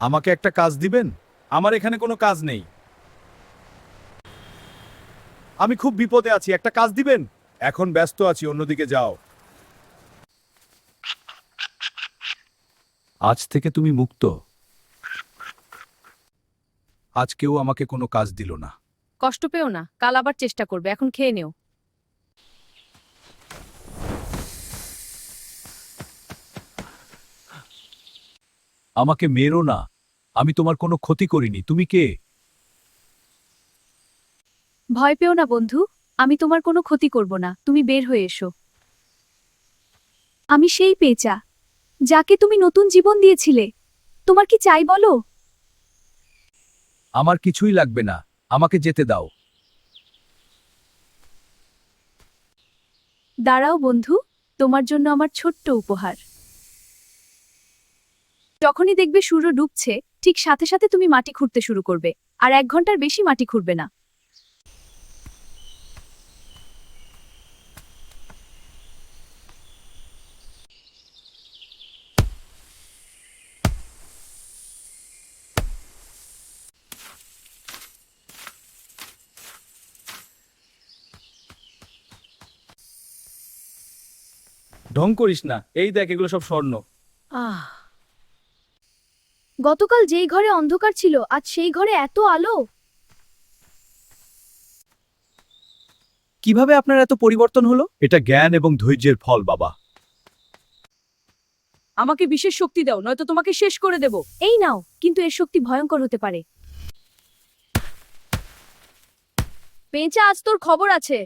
আমাকে একটা কাজ দিবেন? আমার এখানে কোনো কাজ নেই। আমি খুব বিপদে আছি, একটা কাজ দিবেন? এখন ব্যস্ত আছি, অন্যদিকে যাও। আজ থেকে তুমি মুক্ত। আজ কেউ আমাকে কোনো কাজ দিল না। কষ্ট পেও না, কাল আবার চেষ্টা করবে, এখন খেয়ে নেও। আমাকে মেরো না, আমি তোমার কোনো ক্ষতি করিনি। তুমি কে? ভয় পেও না বন্ধু, আমি তোমার কোনো ক্ষতি করব না, তুমি বের হয়ে এসো। আমি সেই পেঁচা, যাকে তুমি নতুন জীবন দিয়েছিলে। তোমার কি চাই বলো? আমার কিছুই লাগবে না, আমাকে যেতে দাও। দাঁড়াও বন্ধু, তোমার জন্য আমার ছোট্ট উপহার। যখনই দেখবে সূর্য ডুবছে, ঠিক সাথে সাথে তুমি মাটি খুঁড়তে শুরু করবে, আর 1 ঘন্টার বেশি মাটি খুঁড়বে না। ঢং করিস না, এই দেখ এগুলো সব স্বর্ণ। গতকাল যেই ঘরে অন্ধকার ছিল, আজ সেই ঘরে এত আলো। কিভাবে আপনার এত পরিবর্তন হলো? এটা জ্ঞান এবং ধৈর্যের ফল, বাবা। আমাকে বিশেষ শক্তি দাও, নয়তো তোমাকে শেষ করে দেব। এই নাও, কিন্তু এর শক্তি ভয়ঙ্কর হতে পারে। পেঁচা, আজ তোর খবর আছে।